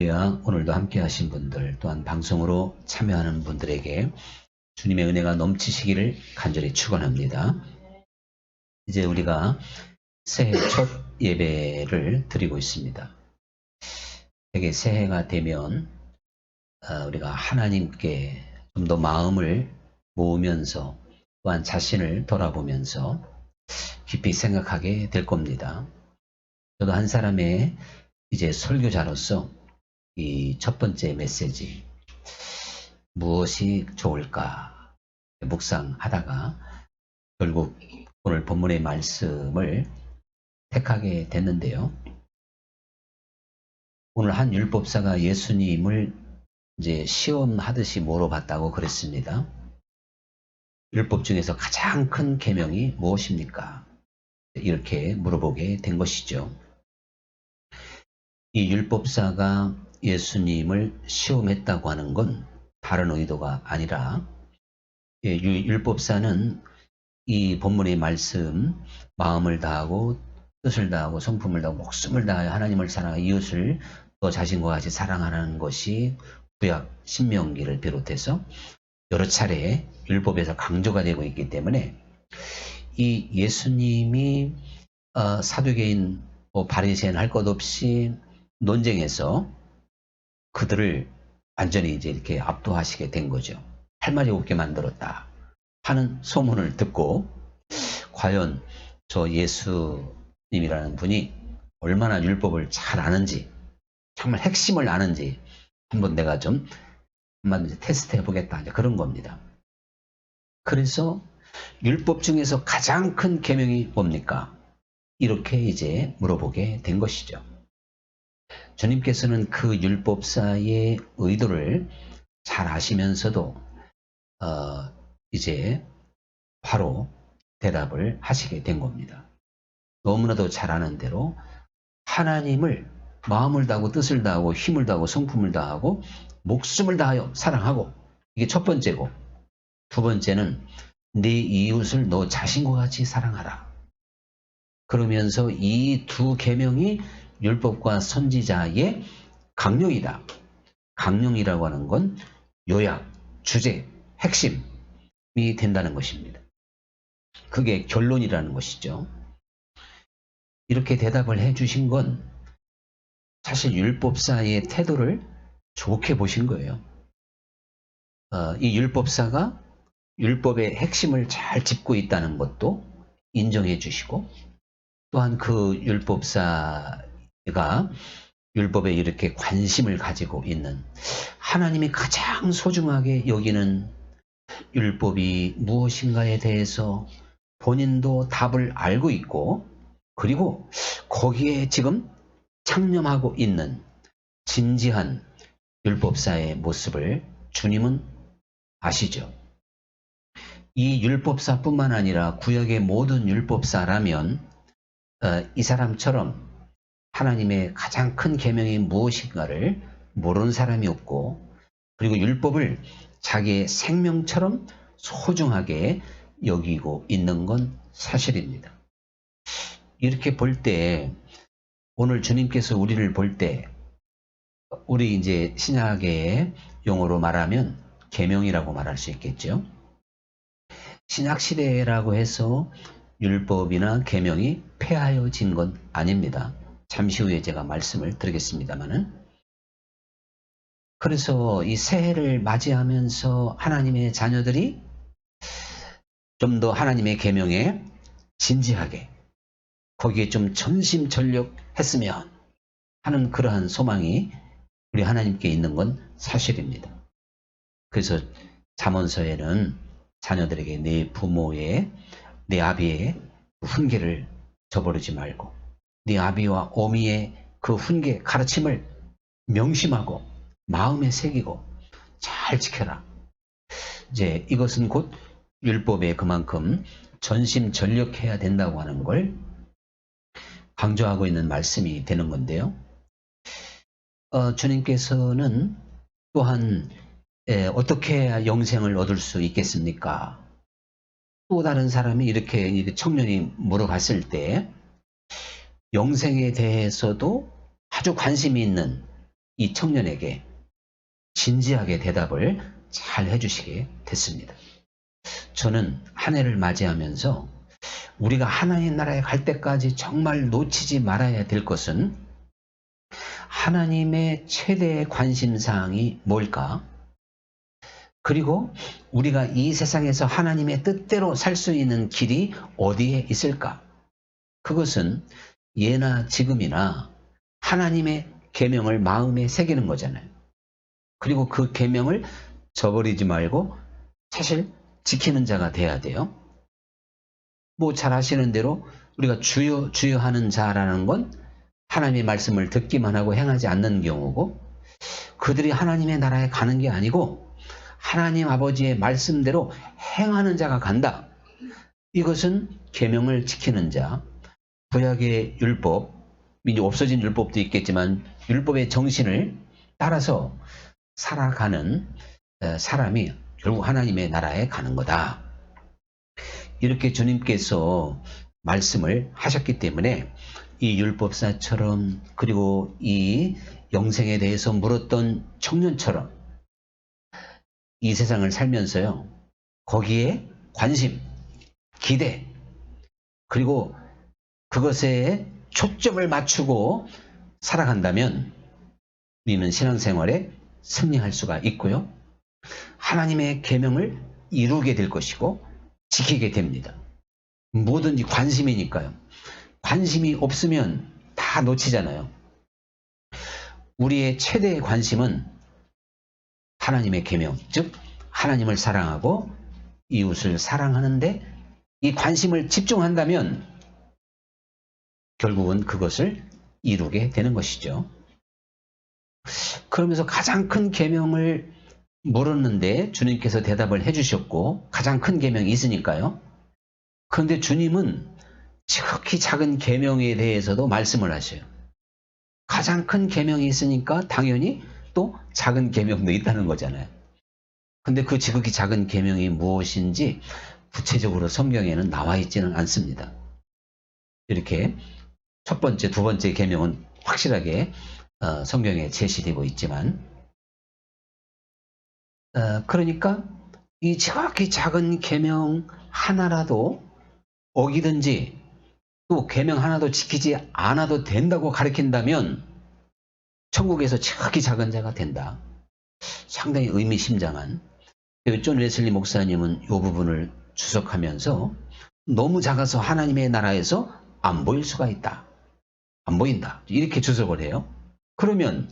할렐루야. 오늘도 함께 하신 분들 또한 방송으로 참여하는 분들에게 주님의 은혜가 넘치시기를 간절히 축원합니다. 이제 우리가 새해 첫 예배를 드리고 있습니다. 되게 새해가 되면 우리가 하나님께 좀 더 마음을 모으면서 또한 자신을 돌아보면서 깊이 생각하게 될 겁니다. 저도 한 사람의 이제 설교자로서 이 첫 번째 메시지, 무엇이 좋을까 묵상하다가 결국 오늘 본문의 말씀을 택하게 됐는데요. 오늘 한 율법사가 예수님을 이제 시험하듯이 물어봤다고 그랬습니다. 율법 중에서 가장 큰 계명이 무엇입니까? 이렇게 물어보게 된 것이죠. 이 율법사가 예수님을 시험했다고 하는 건 다른 의도가 아니라 율법사는 이 본문의 말씀 마음을 다하고 뜻을 다하고 성품을 다하고 목숨을 다하여 하나님을 사랑하여 이웃을 너 자신과 같이 사랑하는 것이 구약 신명기를 비롯해서 여러 차례 율법에서 강조가 되고 있기 때문에 이 예수님이 사두개인 바리새인 할 것 없이 논쟁에서 그들을 완전히 이제 이렇게 압도하시게 된 거죠. 할 말이 없게 만들었다 하는 소문을 듣고 과연 저 예수님이라는 분이 얼마나 율법을 잘 아는지 정말 핵심을 아는지 한번 내가 좀 한번 테스트 해보겠다 그런 겁니다. 그래서 율법 중에서 가장 큰 계명이 뭡니까? 이렇게 이제 물어보게 된 것이죠. 주님께서는 그 율법사의 의도를 잘 아시면서도 이제 바로 대답을 하시게 된 겁니다. 너무나도 잘 아는 대로 하나님을 마음을 다하고 뜻을 다하고 힘을 다하고 성품을 다하고 목숨을 다하여 사랑하고, 이게 첫 번째고, 두 번째는 네 이웃을 너 자신과 같이 사랑하라. 그러면서 이 두 계명이 율법과 선지자의 강령이다. 강령이라고 하는 건 요약, 주제, 핵심이 된다는 것입니다. 그게 결론이라는 것이죠. 이렇게 대답을 해주신 건 사실 율법사의 태도를 좋게 보신 거예요. 이 율법사가 율법의 핵심을 잘 짚고 있다는 것도 인정해 주시고, 또한 그 율법사가 율법에 이렇게 관심을 가지고 있는, 하나님이 가장 소중하게 여기는 율법이 무엇인가에 대해서 본인도 답을 알고 있고, 그리고 거기에 지금 창념하고 있는 진지한 율법사의 모습을 주님은 아시죠. 이 율법사뿐만 아니라 구약의 모든 율법사라면 이 사람처럼 하나님의 가장 큰 계명이 무엇인가를 모르는 사람이 없고, 그리고 율법을 자기의 생명처럼 소중하게 여기고 있는 건 사실입니다. 이렇게 볼 때 오늘 주님께서 우리를 볼 때, 우리 이제 신약의 용어로 말하면 계명이라고 말할 수 있겠죠. 신약 시대라고 해서 율법이나 계명이 폐하여진 건 아닙니다. 잠시 후에 제가 말씀을 드리겠습니다만은, 그래서 이 새해를 맞이하면서 하나님의 자녀들이 좀 더 하나님의 계명에 진지하게 거기에 좀 전심전력했으면 하는 그러한 소망이 우리 하나님께 있는 건 사실입니다. 그래서 잠언서에는 자녀들에게 내 부모의, 내 아비의 훈계를 저버리지 말고 네 아비와 어미의 그 훈계, 가르침을 명심하고 마음에 새기고 잘 지켜라. 이제 이것은 곧 율법에 그만큼 전심전력해야 된다고 하는 걸 강조하고 있는 말씀이 되는 건데요. 주님께서는 또한 어떻게 해야 영생을 얻을 수 있겠습니까? 또 다른 사람이 이렇게 청년이 물어봤을 때 영생에 대해서도 아주 관심이 있는 이 청년에게 진지하게 대답을 잘 해주시게 됐습니다. 저는 한 해를 맞이하면서 우리가 하나님 나라에 갈 때까지 정말 놓치지 말아야 될 것은 하나님의 최대의 관심사항이 뭘까? 그리고 우리가 이 세상에서 하나님의 뜻대로 살 수 있는 길이 어디에 있을까? 그것은 예나 지금이나 하나님의 계명을 마음에 새기는 거잖아요. 그리고 그 계명을 저버리지 말고 사실 지키는 자가 돼야 돼요. 뭐 잘 아시는 대로 우리가 주여 주여 하는 자라는 건 하나님의 말씀을 듣기만 하고 행하지 않는 경우고, 그들이 하나님의 나라에 가는 게 아니고 하나님 아버지의 말씀대로 행하는 자가 간다. 이것은 계명을 지키는 자, 구약의 율법, 이제 없어진 율법도 있겠지만 율법의 정신을 따라서 살아가는 사람이 결국 하나님의 나라에 가는 거다. 이렇게 주님께서 말씀을 하셨기 때문에 이 율법사처럼, 그리고 이 영생에 대해서 물었던 청년처럼 이 세상을 살면서요, 거기에 관심, 기대, 그리고 그것에 초점을 맞추고 살아간다면 우리는 신앙생활에 승리할 수가 있고요, 하나님의 계명을 이루게 될 것이고 지키게 됩니다. 뭐든지 관심이니까요. 관심이 없으면 다 놓치잖아요. 우리의 최대의 관심은 하나님의 계명, 즉 하나님을 사랑하고 이웃을 사랑하는데 이 관심을 집중한다면 결국은 그것을 이루게 되는 것이죠. 그러면서 가장 큰 계명을 물었는데 주님께서 대답을 해주셨고, 가장 큰 계명이 있으니까요. 그런데 주님은 지극히 작은 계명에 대해서도 말씀을 하셔요. 가장 큰 계명이 있으니까 당연히 또 작은 계명도 있다는 거잖아요. 근데 그 지극히 작은 계명이 무엇인지 구체적으로 성경에는 나와 있지는 않습니다. 이렇게 첫 번째, 두 번째 계명은 확실하게 성경에 제시되고 있지만, 그러니까 이 지극히 작은 계명 하나라도 어기든지 또 계명 하나도 지키지 않아도 된다고 가르친다면 천국에서 지극히 작은 자가 된다. 상당히 의미심장한. 존 웨슬리 목사님은 이 부분을 주석하면서 너무 작아서 하나님의 나라에서 안 보일 수가 있다. 안 보인다. 이렇게 주석을 해요. 그러면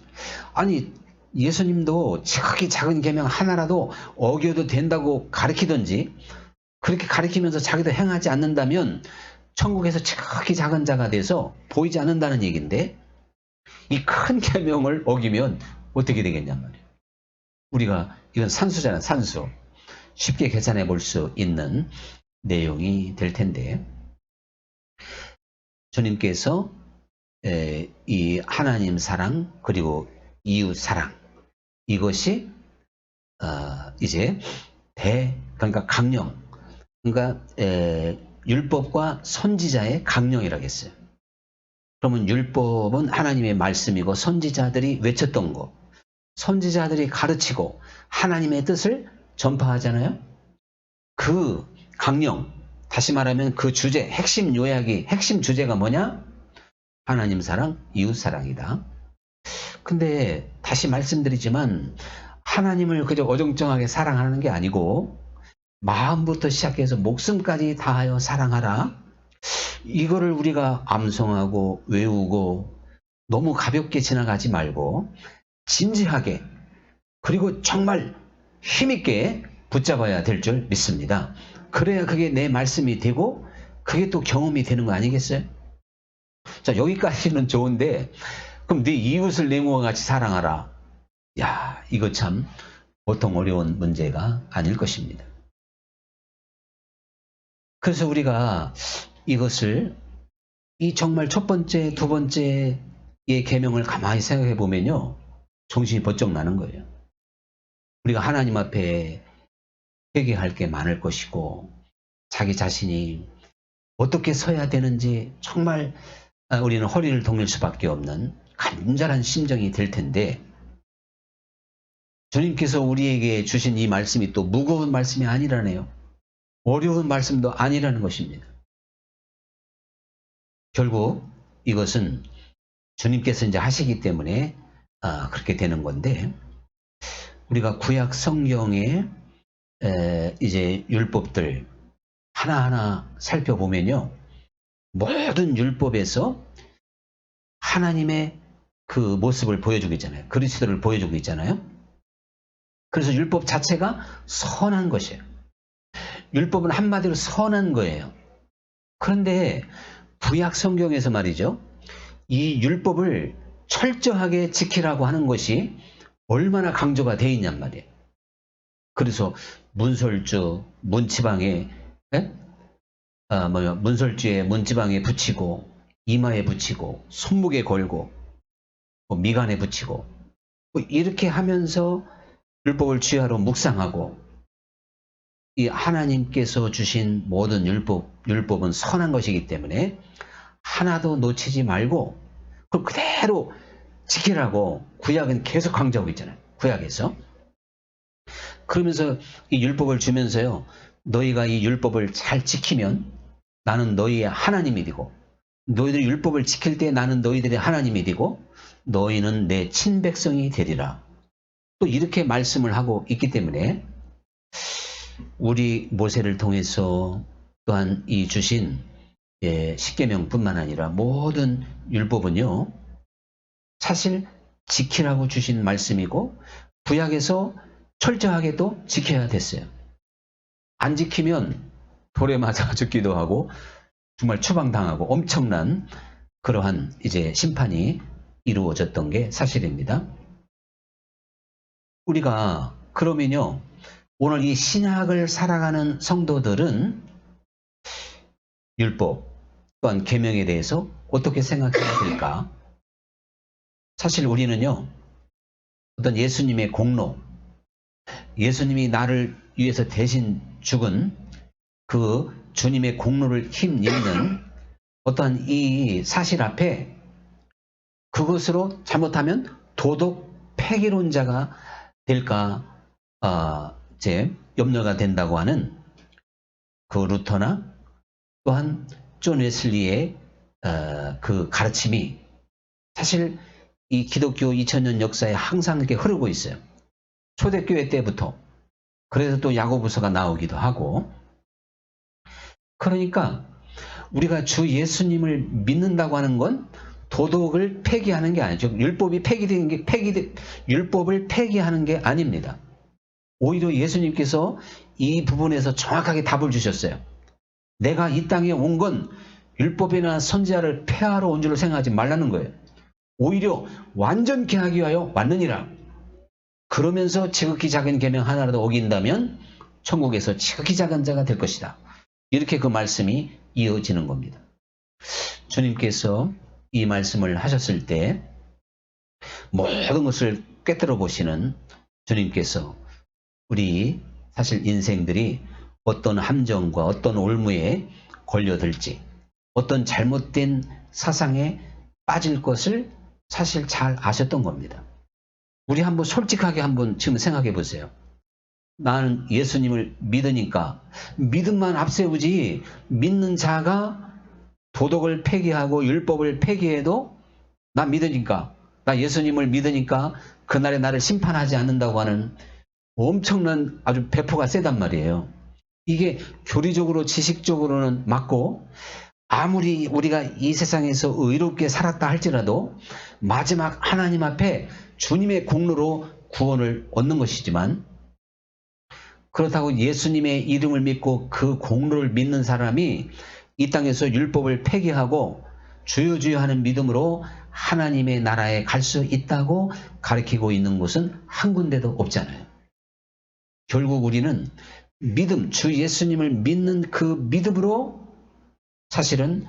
아니 예수님도 지극히 작은 계명 하나라도 어겨도 된다고 가르치든지, 그렇게 가르치면서 자기도 행하지 않는다면 천국에서 지극히 작은 자가 돼서 보이지 않는다는 얘기인데, 이 큰 계명을 어기면 어떻게 되겠냔 말이에요. 우리가 이건 산수잖아요. 산수. 쉽게 계산해 볼 수 있는 내용이 될 텐데, 주님께서 이 하나님 사랑 그리고 이웃 사랑, 이것이 이제 그러니까 강령, 그러니까 율법과 선지자의 강령이라고 했어요. 그러면 율법은 하나님의 말씀이고 선지자들이 외쳤던 거, 선지자들이 가르치고 하나님의 뜻을 전파하잖아요. 그 강령, 다시 말하면 그 주제, 핵심 요약이, 핵심 주제가 뭐냐? 하나님 사랑, 이웃 사랑이다. 근데 다시 말씀드리지만 하나님을 그저 어정쩡하게 사랑하는 게 아니고 마음부터 시작해서 목숨까지 다하여 사랑하라. 이거를 우리가 암송하고 외우고 너무 가볍게 지나가지 말고 진지하게, 그리고 정말 힘있게 붙잡아야 될 줄 믿습니다. 그래야 그게 내 말씀이 되고 그게 또 경험이 되는 거 아니겠어요? 자, 여기까지는 좋은데 그럼 네 이웃을 내 몸과 같이 사랑하라. 야, 이거 참 보통 어려운 문제가 아닐 것입니다. 그래서 우리가 이것을 이 정말 첫 번째, 두 번째의 계명을 가만히 생각해 보면요, 정신이 번쩍 나는 거예요. 우리가 하나님 앞에 회개할 게 많을 것이고 자기 자신이 어떻게 서야 되는지 정말 우리는 허리를 동일 수밖에 없는 간절한 심정이 될 텐데, 주님께서 우리에게 주신 이 말씀이 또 무거운 말씀이 아니라네요. 어려운 말씀도 아니라는 것입니다. 결국 이것은 주님께서 이제 하시기 때문에 그렇게 되는 건데, 우리가 구약 성경에 이제 율법들 하나하나 살펴보면요, 모든 율법에서 하나님의 그 모습을 보여주고 있잖아요. 그리스도를 보여주고 있잖아요. 그래서 율법 자체가 선한 것이에요. 율법은 한마디로 선한 거예요. 그런데 구약 성경에서 말이죠, 이 율법을 철저하게 지키라고 하는 것이 얼마나 강조가 되어 있냔 말이에요. 그래서 문설주, 문지방에, 문설주에 문지방에 붙이고, 이마에 붙이고, 손목에 걸고, 미간에 붙이고, 이렇게 하면서 율법을 주야로 묵상하고, 이 하나님께서 주신 모든 율법은 선한 것이기 때문에 하나도 놓치지 말고 그걸 그대로 지키라고 구약은 계속 강조하고 있잖아요. 구약에서. 그러면서 이 율법을 주면서요, 너희가 이 율법을 잘 지키면 나는 너희의 하나님이 되고, 너희들이 율법을 지킬 때 나는 너희들의 하나님이 되고, 너희는 내 친백성이 되리라. 또 이렇게 말씀을 하고 있기 때문에 우리 모세를 통해서 또한 이 주신 십계명뿐만 아니라 모든 율법은요, 사실 지키라고 주신 말씀이고 구약에서 철저하게도 지켜야 됐어요. 안 지키면 돌에 맞아 죽기도 하고 정말 추방당하고 엄청난 그러한 이제 심판이 이루어졌던 게 사실입니다. 우리가 그러면요, 오늘 이 신약을 살아가는 성도들은 율법 또한 계명에 대해서 어떻게 생각해야 될까? 사실 우리는요, 어떤 예수님의 공로, 예수님이 나를 위해서 대신 죽은 그 주님의 공로를 힘입는 어떠한 이 사실 앞에 그것으로 잘못하면 도덕 폐기론자가 될까 이제 염려가 된다고 하는 그 루터나 또한 존 웨슬리의 그 가르침이 사실 이 기독교 2000년 역사에 항상 이렇게 흐르고 있어요. 초대교회 때부터. 그래서 또 야고보서가 나오기도 하고. 그러니까 우리가 주 예수님을 믿는다고 하는 건 도덕을 폐기하는 게 아니죠. 율법이 폐기되는 게 율법을 폐기하는 게 아닙니다. 오히려 예수님께서 이 부분에서 정확하게 답을 주셨어요. 내가 이 땅에 온 건 율법이나 선지자를 폐하러 온 줄로 생각하지 말라는 거예요. 오히려 완전케 하기 위하여 왔느니라. 그러면서 지극히 작은 계명 하나라도 어긴다면 천국에서 지극히 작은 자가 될 것이다. 이렇게 그 말씀이 이어지는 겁니다. 주님께서 이 말씀을 하셨을 때 모든 것을 꿰뚫어 보시는 주님께서 우리 사실 인생들이 어떤 함정과 어떤 올무에 걸려들지, 어떤 잘못된 사상에 빠질 것을 사실 잘 아셨던 겁니다. 우리 한번 솔직하게 한번 지금 생각해 보세요. 나는 예수님을 믿으니까 믿음만 앞세우지, 믿는 자가 도덕을 폐기하고 율법을 폐기해도 나 믿으니까, 나 예수님을 믿으니까 그날에 나를 심판하지 않는다고 하는 엄청난 아주 배포가 세단 말이에요. 이게 교리적으로 지식적으로는 맞고 아무리 우리가 이 세상에서 의롭게 살았다 할지라도 마지막 하나님 앞에 주님의 공로로 구원을 얻는 것이지만, 그렇다고 예수님의 이름을 믿고 그 공로를 믿는 사람이 이 땅에서 율법을 폐기하고 주여 주여 하는 믿음으로 하나님의 나라에 갈 수 있다고 가르치고 있는 곳은 한 군데도 없잖아요. 결국 우리는 믿음, 주 예수님을 믿는 그 믿음으로 사실은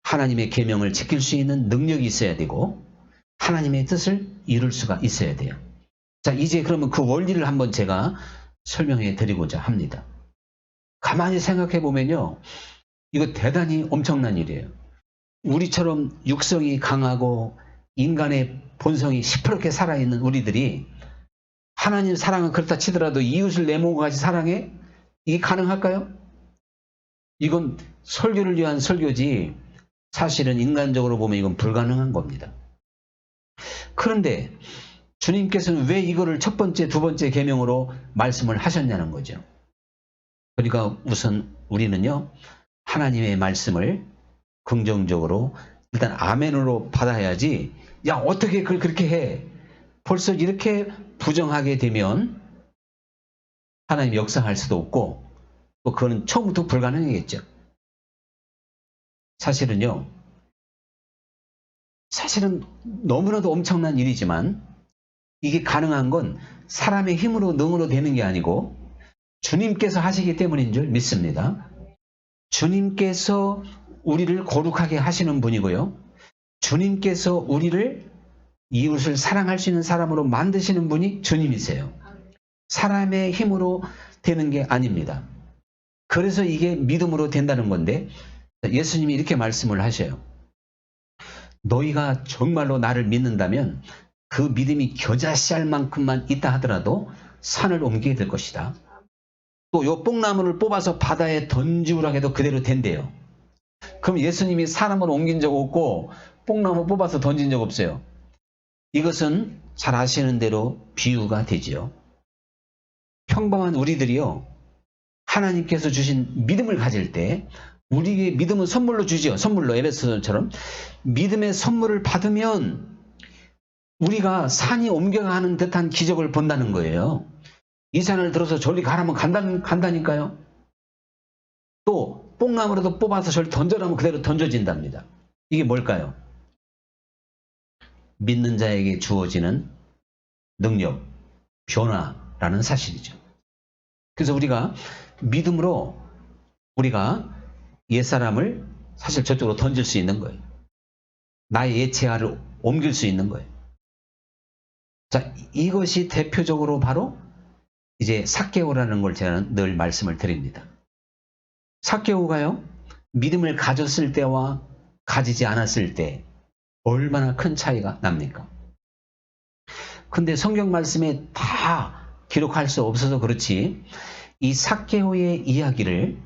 하나님의 계명을 지킬 수 있는 능력이 있어야 되고 하나님의 뜻을 이룰 수가 있어야 돼요. 자, 이제 그러면 그 원리를 한번 제가 설명해 드리고자 합니다. 가만히 생각해 보면요, 이거 대단히 엄청난 일이에요. 우리처럼 육성이 강하고 인간의 본성이 시퍼렇게 살아있는 우리들이 하나님 사랑은 그렇다 치더라도 이웃을 내 몸과 같이 사랑해? 이게 가능할까요? 이건 설교를 위한 설교지 사실은 인간적으로 보면 이건 불가능한 겁니다. 그런데 주님께서는 왜 이거를 첫 번째, 두 번째 계명으로 말씀을 하셨냐는 거죠. 그러니까 우선 우리는요, 하나님의 말씀을 긍정적으로 일단 아멘으로 받아야지, 야, 어떻게 그걸 그렇게 해? 벌써 이렇게 부정하게 되면 하나님 역사할 수도 없고, 또 그거는 처음부터 불가능하겠죠. 사실은 너무나도 엄청난 일이지만 이게 가능한 건 사람의 힘으로 능으로 되는 게 아니고 주님께서 하시기 때문인 줄 믿습니다. 주님께서 우리를 거룩하게 하시는 분이고요. 주님께서 우리를 이웃을 사랑할 수 있는 사람으로 만드시는 분이 주님이세요. 사람의 힘으로 되는 게 아닙니다. 그래서 이게 믿음으로 된다는 건데 예수님이 이렇게 말씀을 하셔요. 너희가 정말로 나를 믿는다면 그 믿음이 겨자씨알 만큼만 있다 하더라도 산을 옮기게 될 것이다. 또 요 뽕나무를 뽑아서 바다에 던지우라 해도 그대로 된대요. 그럼 예수님이 사람을 옮긴 적 없고 뽕나무 뽑아서 던진 적 없어요. 이것은 잘 아시는 대로 비유가 되지요. 평범한 우리들이요, 하나님께서 주신 믿음을 가질 때 우리에게 믿음은 선물로 주지요. 선물로 에베소서처럼 믿음의 선물을 받으면 우리가 산이 옮겨가는 듯한 기적을 본다는 거예요. 이 산을 들어서 저리 가라면 간다니까요. 또 뽕나무라도 뽑아서 저리 던져라면 그대로 던져진답니다. 이게 뭘까요? 믿는 자에게 주어지는 능력, 변화라는 사실이죠. 그래서 우리가 믿음으로 우리가 옛사람을 사실 저쪽으로 던질 수 있는 거예요. 나의 옛체화를 옮길 수 있는 거예요. 자, 이것이 대표적으로 바로 이제 삭개오라는 걸 제가 늘 말씀을 드립니다. 삭개오가요, 믿음을 가졌을 때와 가지지 않았을 때 얼마나 큰 차이가 납니까? 근데 성경 말씀에 다 기록할 수 없어서 그렇지 이 삭개오의 이야기를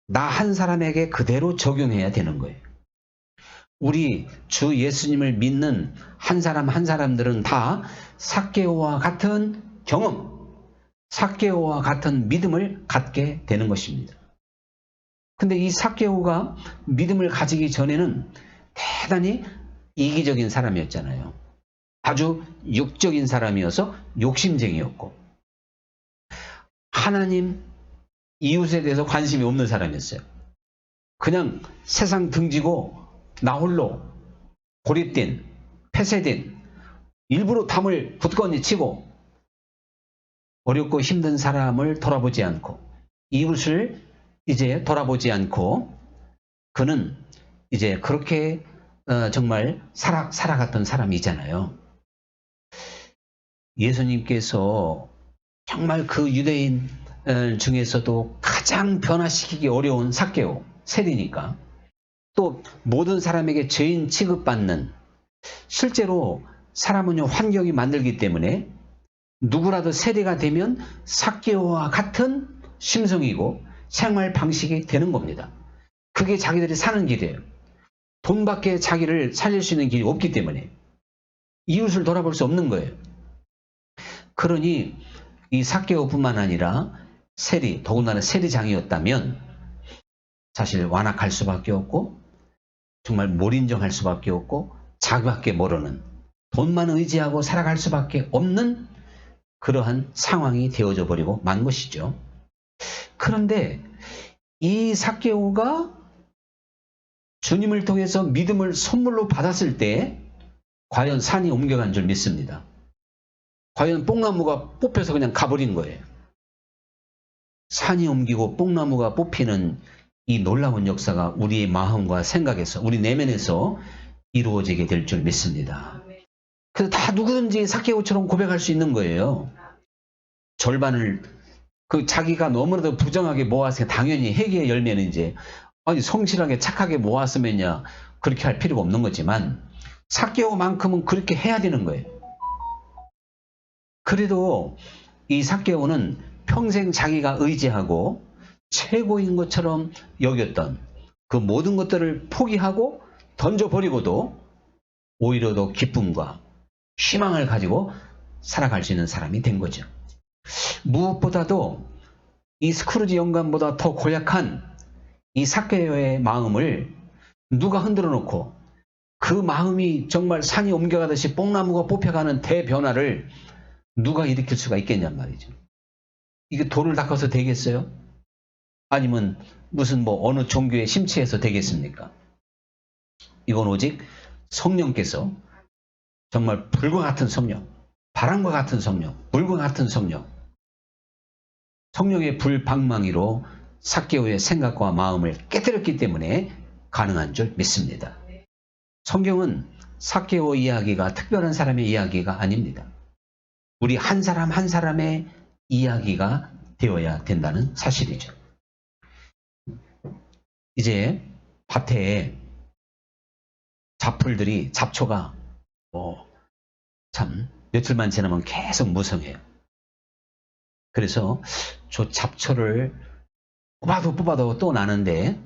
나 한 사람에게 그대로 적용해야 되는 거예요. 우리 주 예수님을 믿는 한 사람 한 사람들은 다 삭개오와 같은 경험, 삭개오와 같은 믿음을 갖게 되는 것입니다. 근데 이 삭개오가 믿음을 가지기 전에는 대단히 이기적인 사람이었잖아요. 아주 육적인 사람이어서 욕심쟁이였고 하나님, 이웃에 대해서 관심이 없는 사람이었어요. 그냥 세상 등지고 나 홀로 고립된, 폐쇄된, 일부러 담을 굳건히 치고 어렵고 힘든 사람을 돌아보지 않고 이웃을 이제 돌아보지 않고 그는 이제 그렇게 정말 살아갔던 사람이잖아요. 예수님께서 정말 그 유대인 중에서도 가장 변화시키기 어려운 삭개오, 세리니까 또 모든 사람에게 죄인 취급받는, 실제로 사람은요 환경이 만들기 때문에 누구라도 세리가 되면 삭개오와 같은 심성이고 생활 방식이 되는 겁니다. 그게 자기들이 사는 길이에요. 돈밖에 자기를 살릴 수 있는 길이 없기 때문에 이웃을 돌아볼 수 없는 거예요. 그러니 이 삭개오뿐만 아니라 세리, 더군다나 세리장이었다면 사실 완악할 수밖에 없고 정말 몰인정할 수밖에 없고 자기밖에 모르는, 돈만 의지하고 살아갈 수밖에 없는 그러한 상황이 되어져 버리고 만 것이죠. 그런데 이 삭개오가 주님을 통해서 믿음을 선물로 받았을 때 과연 산이 옮겨간 줄 믿습니다. 과연 뽕나무가 뽑혀서 그냥 가버린 거예요. 산이 옮기고 뽕나무가 뽑히는 이 놀라운 역사가 우리의 마음과 생각에서, 우리 내면에서 이루어지게 될 줄 믿습니다. 그래서 다 누구든지 삭개오처럼 고백할 수 있는 거예요. 절반을 자기가 너무나도 부정하게 모았으니 당연히 회개의 열매는 이제 성실하게 착하게 모았으면야 그렇게 할 필요가 없는 거지만 삭개오만큼은 그렇게 해야 되는 거예요. 그래도 이 삭개오는 평생 자기가 의지하고 최고인 것처럼 여겼던 그 모든 것들을 포기하고 던져버리고도 오히려 더 기쁨과 희망을 가지고 살아갈 수 있는 사람이 된 거죠. 무엇보다도 이 스크루지 영감보다 더 고약한 이 삭개오의 마음을 누가 흔들어 놓고 그 마음이 정말 산이 옮겨가듯이 뽕나무가 뽑혀가는 대변화를 누가 일으킬 수가 있겠냔 말이죠. 이게 돌을 닦아서 되겠어요? 아니면 무슨 뭐 어느 종교에 심취해서 되겠습니까? 이건 오직 성령께서 정말 불과 같은 성령, 바람과 같은 성령, 물과 같은 성령, 성령의 불방망이로 삭개오의 생각과 마음을 깨뜨렸기 때문에 가능한 줄 믿습니다. 성경은 삭개오 이야기가 특별한 사람의 이야기가 아닙니다. 우리 한 사람 한 사람의 이야기가 되어야 된다는 사실이죠. 이제 밭에 잡풀들이 잡초가 참 며칠만 지나면 계속 무성해요. 그래서 저 잡초를 뽑아도 또 나는데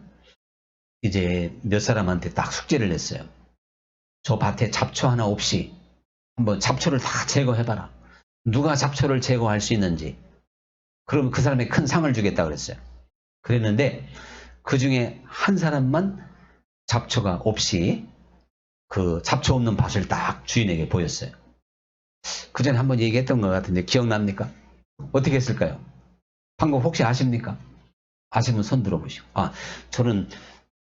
이제 몇 사람한테 딱 숙제를 냈어요. 저 밭에 잡초 하나 없이 한번 잡초를 다 제거해봐라. 누가 잡초를 제거할 수 있는지. 그러면 그 사람에 큰 상을 주겠다 그랬어요. 그랬는데 그 중에 한 사람만 잡초가 없이 그 잡초 없는 밭을 딱 주인에게 보였어요. 그 전에 한번 얘기했던 것 같은데 기억납니까? 어떻게 했을까요? 방법 혹시 아십니까? 아시면 손 들어보시고. 저는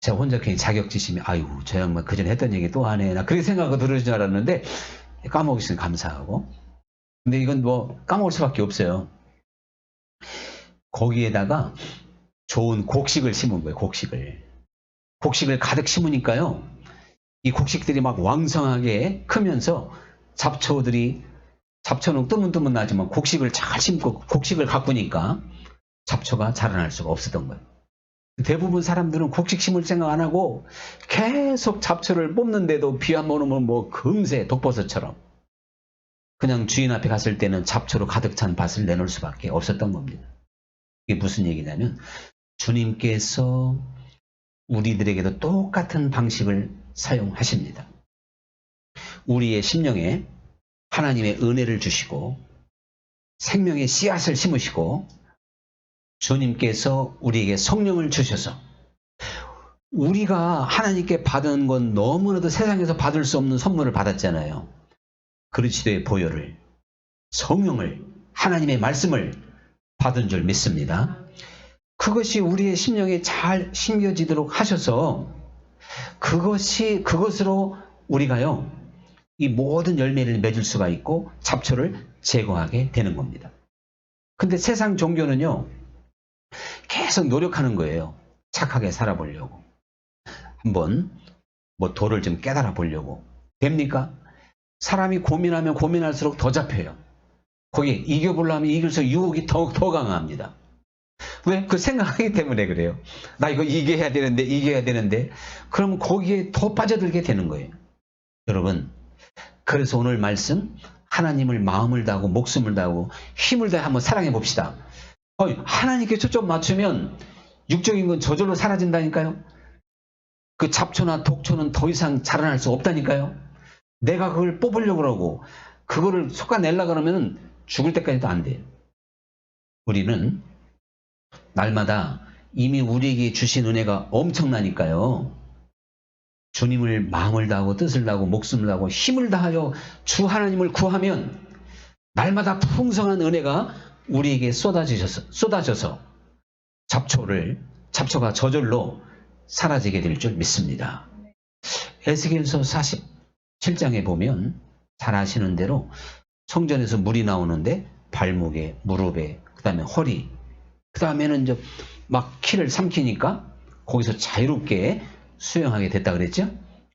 제가 혼자 괜히 자격지심이 아이고 저 양반 그 전에 했던 얘기 또 하네. 나 그렇게 생각하고 들으신 줄 알았는데 까먹으시면 감사하고. 근데 이건 뭐 까먹을 수밖에 없어요. 거기에다가 좋은 곡식을 심은 거예요. 곡식을 가득 심으니까요. 이 곡식들이 막 왕성하게 크면서 잡초는 뜨문뜨문 나지만 곡식을 잘 심고 곡식을 가꾸니까 잡초가 자라날 수가 없었던 거예요. 대부분 사람들은 곡식 심을 생각 안 하고 계속 잡초를 뽑는데도 비 한 번 오면 뭐 금세 독버섯처럼 그냥 주인 앞에 갔을 때는 잡초로 가득 찬 밭을 내놓을 수밖에 없었던 겁니다. 이게 무슨 얘기냐면 주님께서 우리들에게도 똑같은 방식을 사용하십니다. 우리의 심령에 하나님의 은혜를 주시고 생명의 씨앗을 심으시고 주님께서 우리에게 성령을 주셔서 우리가 하나님께 받은 건 너무나도 세상에서 받을 수 없는 선물을 받았잖아요. 그리스도의 보혈을, 성령을, 하나님의 말씀을 받은 줄 믿습니다. 그것이 우리의 심령에 잘 심겨지도록 하셔서 그것으로 우리가요, 이 모든 열매를 맺을 수가 있고 잡초를 제거하게 되는 겁니다. 근데 세상 종교는요, 계속 노력하는 거예요. 착하게 살아보려고. 한번 뭐 도를 좀 깨달아 보려고. 됩니까? 사람이 고민하면 고민할수록 더 잡혀요. 거기 이겨보려면 이길수록 유혹이 더 강합니다. 왜? 그 생각하기 때문에 그래요. 나 이거 이겨야 되는데 그럼 거기에 더 빠져들게 되는 거예요. 여러분, 그래서 오늘 말씀 하나님을 마음을 다하고 목숨을 다하고 힘을 다해 한번 사랑해 봅시다. 하나님께 초점 맞추면 육적인 건 저절로 사라진다니까요. 그 잡초나 독초는 더 이상 자라날 수 없다니까요. 내가 그걸 뽑으려고 그러고 그거를 솎아내려고 그러면 죽을 때까지도 안 돼요. 우리는 날마다 이미 우리에게 주신 은혜가 엄청나니까요. 주님을 마음을 다하고 뜻을 다하고 목숨을 다하고 힘을 다하여 주 하나님을 구하면 날마다 풍성한 은혜가 우리에게 쏟아져서 잡초가 저절로 사라지게 될 줄 믿습니다. 에스겔서 47장에 보면 잘 아시는 대로 성전에서 물이 나오는데 발목에, 무릎에, 그 다음에 허리, 그 다음에는 이제 막 키를 삼키니까 거기서 자유롭게 수영하게 됐다 그랬죠?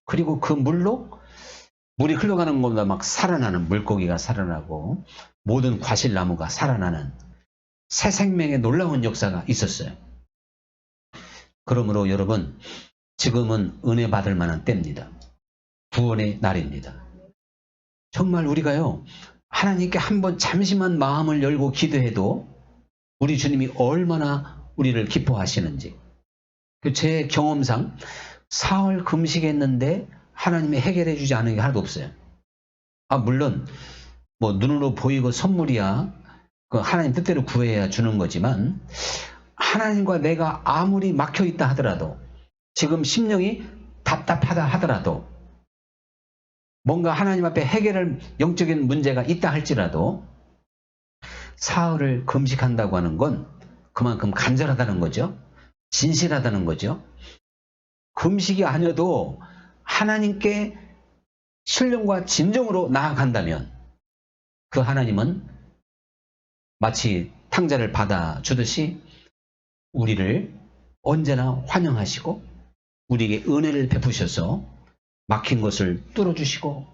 그리고 그 물이 흘러가는 곳마다 막 살아나는 물고기가 살아나고 모든 과실나무가 살아나는 새 생명의 놀라운 역사가 있었어요. 그러므로 여러분, 지금은 은혜 받을 만한 때입니다. 구원의 날입니다. 정말 우리가요, 하나님께 한번 잠시만 마음을 열고 기도해도 우리 주님이 얼마나 우리를 기뻐하시는지. 제 경험상 사흘 금식했는데 하나님이 해결해 주지 않은 게 하나도 없어요. 물론 뭐 눈으로 보이고 선물이야 그 하나님 뜻대로 구해야 주는 거지만, 하나님과 내가 아무리 막혀 있다 하더라도, 지금 심령이 답답하다 하더라도, 뭔가 하나님 앞에 해결할 영적인 문제가 있다 할지라도 사흘을 금식한다고 하는 건 그만큼 간절하다는 거죠. 진실하다는 거죠. 금식이 아니어도 하나님께 신령과 진정으로 나아간다면 그 하나님은 마치 탕자를 받아주듯이 우리를 언제나 환영하시고 우리에게 은혜를 베푸셔서 막힌 것을 뚫어주시고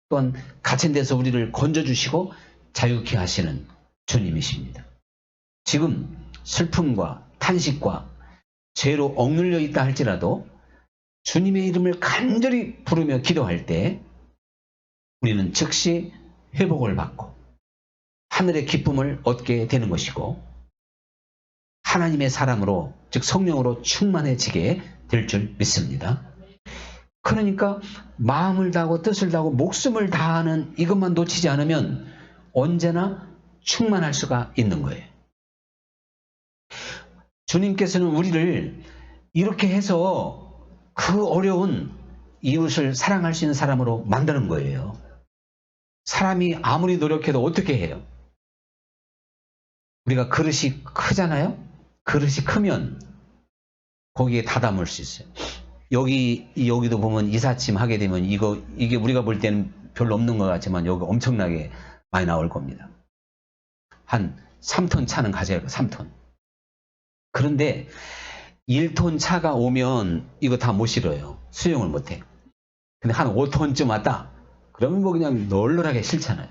또한 갇힌 데서 우리를 건져주시고 자유케 하시는 주님이십니다. 지금 슬픔과 탄식과 죄로 억눌려 있다 할지라도 주님의 이름을 간절히 부르며 기도할 때 우리는 즉시 회복을 받고 하늘의 기쁨을 얻게 되는 것이고 하나님의 사랑으로, 즉 성령으로 충만해지게 될 줄 믿습니다. 그러니까 마음을 다하고 뜻을 다하고 목숨을 다하는 이것만 놓치지 않으면 언제나 충만할 수가 있는 거예요. 주님께서는 우리를 이렇게 해서 그 어려운 이웃을 사랑할 수 있는 사람으로 만드는 거예요. 사람이 아무리 노력해도 어떻게 해요? 우리가 그릇이 크잖아요? 그릇이 크면 거기에 다 담을 수 있어요. 여기도 보면 이삿짐 하게 되면 이게 우리가 볼 때는 별로 없는 것 같지만 여기 엄청나게 많이 나올 겁니다. 한 3톤 차는 가져야 돼요. 3톤. 그런데 1톤 차가 오면 이거 다 못 실어요. 수용을 못 해요. 근데 한 5톤쯤 왔다. 그러면 뭐 그냥 널널하게 실잖아요.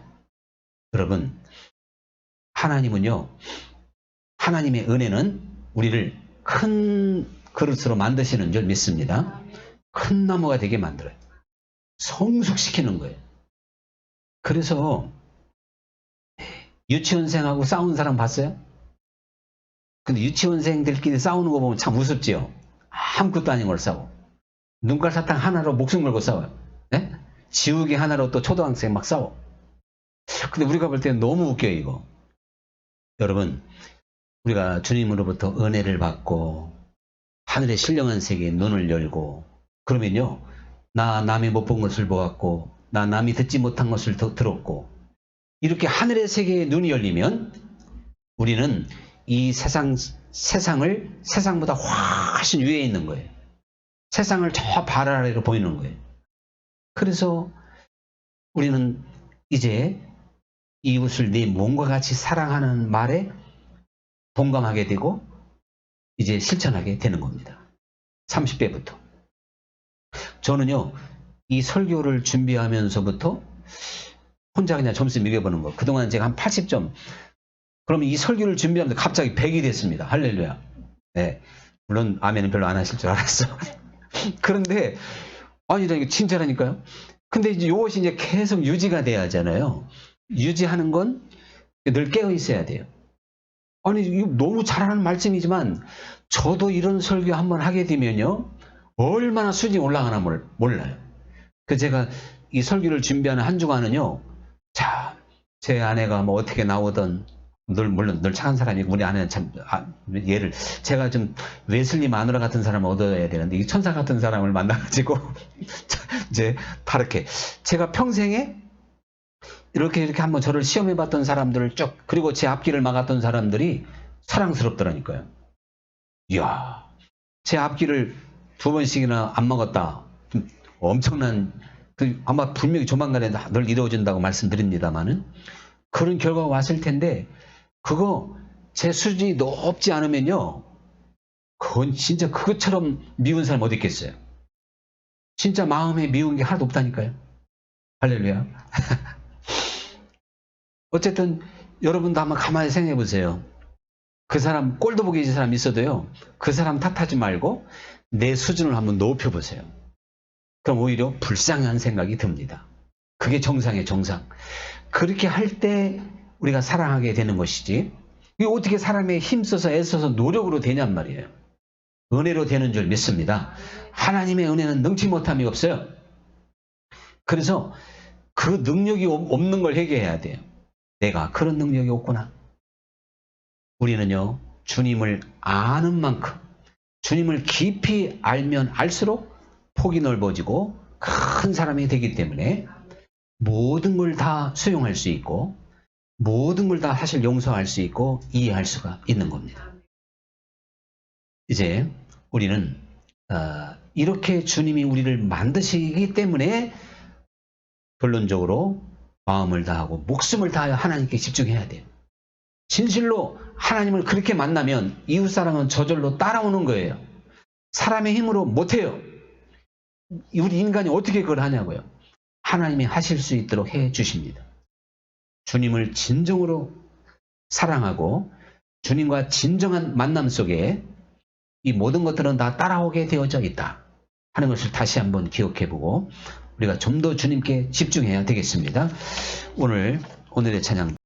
여러분, 하나님은요, 하나님의 은혜는 우리를 큰 그릇으로 만드시는 줄 믿습니다. 큰 나무가 되게 만들어요. 성숙시키는 거예요. 그래서 유치원생하고 싸운 사람 봤어요? 근데 유치원생들끼리 싸우는 거 보면 참 우습지요. 아무것도 아닌 걸 싸워. 눈깔 사탕 하나로 목숨 걸고 싸워요. 네? 지우개 하나로 또 초등학생 막 싸워. 근데 우리가 볼 때는 너무 웃겨요, 이거. 여러분, 우리가 주님으로부터 은혜를 받고 하늘의 신령한 세계에 눈을 열고 그러면요, 나 남이 못 본 것을 보았고 나 남이 듣지 못한 것을 들었고, 이렇게 하늘의 세계에 눈이 열리면 우리는 이 세상을 세상보다 훨씬 위에 있는 거예요. 세상을 저 발 아래로 보이는 거예요. 그래서 우리는 이제 이웃을 네 몸과 같이 사랑하는 말에 동감하게 되고 이제 실천하게 되는 겁니다. 30대부터. 저는요, 이 설교를 준비하면서부터 혼자 그냥 점수 매겨보는 거. 그동안 제가 한 80점. 그러면 이 설교를 준비하면서 갑자기 100이 됐습니다. 할렐루야. 네. 물론 아멘은 별로 안 하실 줄 알았어. 그런데 아니, 이거 진짜라니까요. 근데 이제 이것이 이제 계속 유지가 돼야 하잖아요. 유지하는 건 늘 깨어 있어야 돼요. 아니, 이거 너무 잘하는 말씀이지만 저도 이런 설교 한번 하게 되면요, 얼마나 수준이 올라가나 몰라요. 그래서 제가 이 설교를 준비하는 한 주간은요, 자, 제 아내가 뭐 어떻게 나오든 물론 늘 착한 사람이고 우리 아내는 참 얘를 제가 좀 웨슬리 마누라 같은 사람을 얻어야 되는데 이 천사 같은 사람을 만나가지고 이제 다르게 제가 평생에 이렇게 한번 저를 시험해봤던 사람들을 쭉, 그리고 제 앞길을 막았던 사람들이 사랑스럽더라니까요. 이야, 제 앞길을 2번씩이나 안 막았다. 엄청난, 아마 분명히 조만간에 늘 이루어진다고 말씀드립니다만은 그런 결과가 왔을 텐데, 그거 제 수준이 높지 않으면요, 그건 진짜 그것처럼 미운 사람 어디 있겠어요. 진짜 마음에 미운 게 하나도 없다니까요. 할렐루야. 어쨌든 여러분도 한번 가만히 생각해 보세요. 그 사람 꼴도 보기 싫은 사람 있어도요, 그 사람 탓하지 말고 내 수준을 한번 높여 보세요. 그럼 오히려 불쌍한 생각이 듭니다. 그게 정상이에요, 정상. 그렇게 할 때 우리가 사랑하게 되는 것이지, 이게 어떻게 사람의 힘써서 애써서 노력으로 되냔 말이에요. 은혜로 되는 줄 믿습니다. 하나님의 은혜는 능치 못함이 없어요. 그래서 그 능력이 없는 걸 회개해야 돼요. 내가 그런 능력이 없구나. 우리는요, 주님을 아는 만큼, 주님을 깊이 알면 알수록 폭이 넓어지고 큰 사람이 되기 때문에 모든 걸 다 수용할 수 있고 모든 걸 다 사실 용서할 수 있고 이해할 수가 있는 겁니다. 이제 우리는 이렇게 주님이 우리를 만드시기 때문에 결론적으로 마음을 다하고 목숨을 다하여 하나님께 집중해야 돼요. 진실로 하나님을 그렇게 만나면 이웃사랑은 저절로 따라오는 거예요. 사람의 힘으로 못해요. 우리 인간이 어떻게 그걸 하냐고요. 하나님이 하실 수 있도록 해 주십니다. 주님을 진정으로 사랑하고 주님과 진정한 만남 속에 이 모든 것들은 다 따라오게 되어져 있다 하는 것을 다시 한번 기억해보고 우리가 좀 더 주님께 집중해야 되겠습니다. 오늘의 찬양